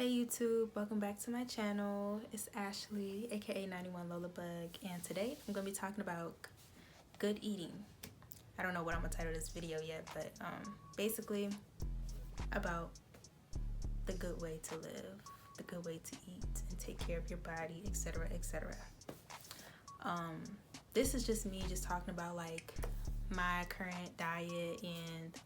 Hey YouTube, welcome back to my channel. It's Ashley, aka 91 Lola Bug, and today I'm gonna be talking about good eating. I don't know what I'm gonna title this video yet, but basically about the good way to live, the good way to eat and take care of your body, etc., etc. This is just me just talking about like my current diet and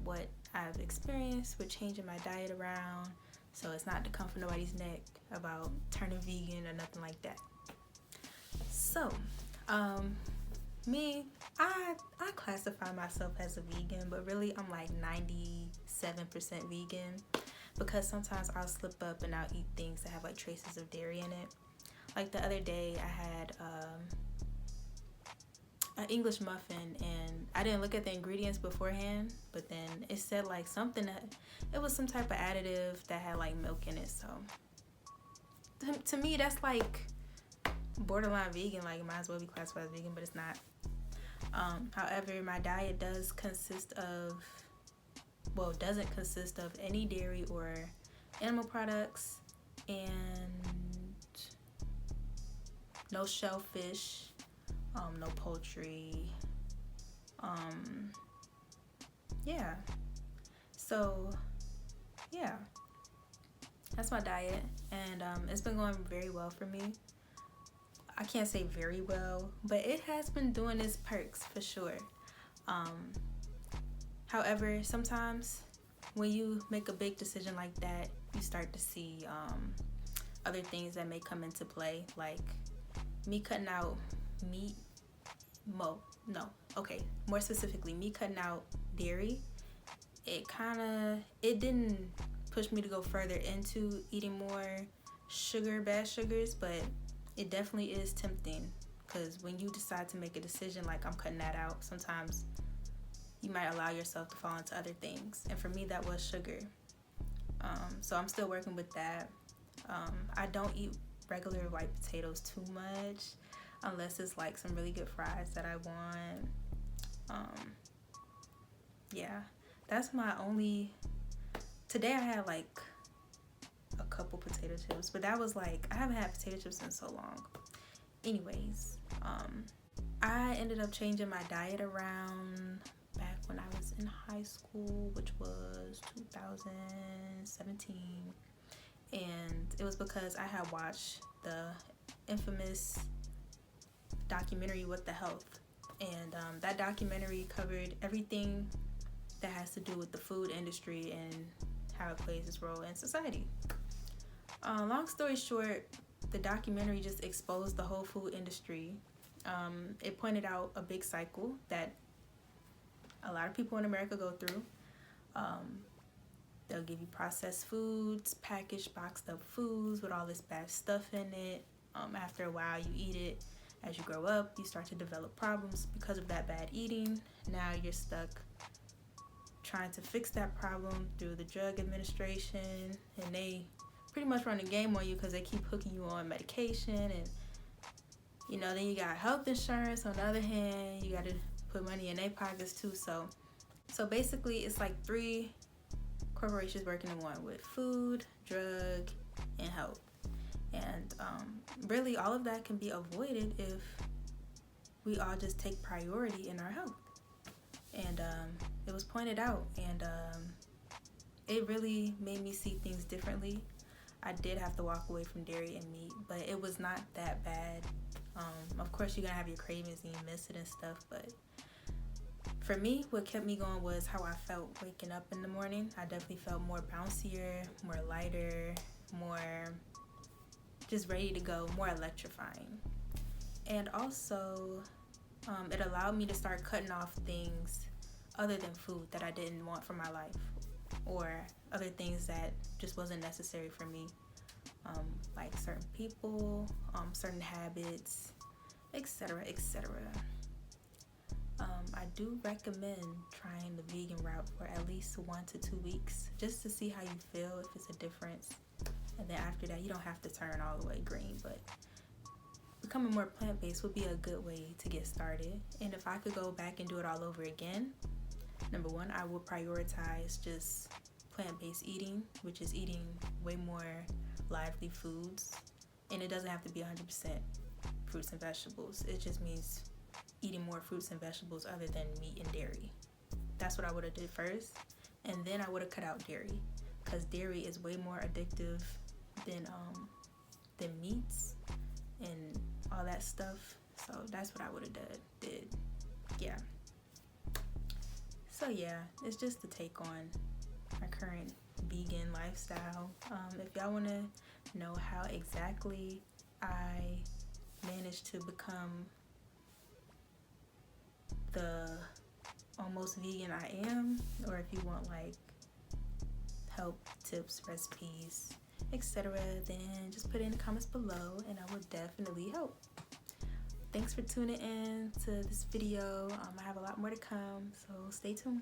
what I've experienced with changing my diet around. So it's not to come from nobody's neck about turning vegan or nothing like that. So, me, I classify myself as a vegan, but really I'm like 97% vegan because sometimes I'll slip up and I'll eat things that have like traces of dairy in it. Like the other day I had an English muffin and I didn't look at the ingredients beforehand, but then it said like something that it was some type of additive that had like milk in it. So to me that's like borderline vegan, like it might as well be classified as vegan, but it's not. However, my diet doesn't consist of any dairy or animal products, and no shellfish, no poultry. Yeah. So yeah, that's my diet, and it's been going very well for me. I can't say very well, but it has been doing its perks for sure. However, sometimes when you make a big decision like that, you start to see other things that may come into play, like me cutting out meat. More specifically, me cutting out dairy. It didn't push me to go further into eating more bad sugars, but it definitely is tempting, because when you decide to make a decision like I'm cutting that out, sometimes you might allow yourself to fall into other things, and for me that was sugar. So I'm still working with that. I don't eat regular white potatoes too much unless it's like some really good fries that I want. Yeah, that's my only. Today I had like a couple potato chips, but that was like, I haven't had potato chips in so long. Anyways, I ended up changing my diet around back when I was in high school, which was 2017, and it was because I had watched the infamous documentary What the Health, and that documentary covered everything that has to do with the food industry and how it plays its role in society. Long story short, the documentary just exposed the whole food industry. It pointed out a big cycle that a lot of people in America go through. They'll give you processed foods, packaged, boxed up foods with all this bad stuff in it. After a while, you eat it. As you grow up, you start to develop problems because of that bad eating. Now you're stuck trying to fix that problem through the drug administration, and they pretty much run the game on you because they keep hooking you on medication, and then you got health insurance. On the other hand, you got to put money in their pockets too. So basically it's like 3 corporations working in one, with food, drug, and health. And really all of that can be avoided if we all just take priority in our health. And it was pointed out, and it really made me see things differently. I did have to walk away from dairy and meat, but it was not that bad. Of course you're gonna have your cravings and you miss it and stuff, but for me, what kept me going was how I felt waking up in the morning. I definitely felt more bouncier, more lighter, more just ready to go, more electrifying. And also, it allowed me to start cutting off things other than food that I didn't want for my life, or other things that just wasn't necessary for me, like certain people, certain habits, etc., etc. I do recommend trying the vegan route for at least 1 to 2 weeks, just to see how you feel, if it's a difference. And then after that, you don't have to turn all the way green, but becoming more plant-based would be a good way to get started. And if I could go back and do it all over again, number one, I would prioritize just plant-based eating, which is eating way more lively foods. And it doesn't have to be 100% fruits and vegetables. It just means eating more fruits and vegetables other than meat and dairy. That's what I would have did first. And then I would have cut out dairy, because dairy is way more addictive than meats and all that stuff. So that's what I would have did. Yeah. So yeah, it's just a take on my current vegan lifestyle. If y'all want to know how exactly I managed to become the almost vegan I am, or if you want like help, tips, recipes, etc., then just put it in the comments below and I will definitely help. Thanks for tuning in to this video. I have a lot more to come, so stay tuned.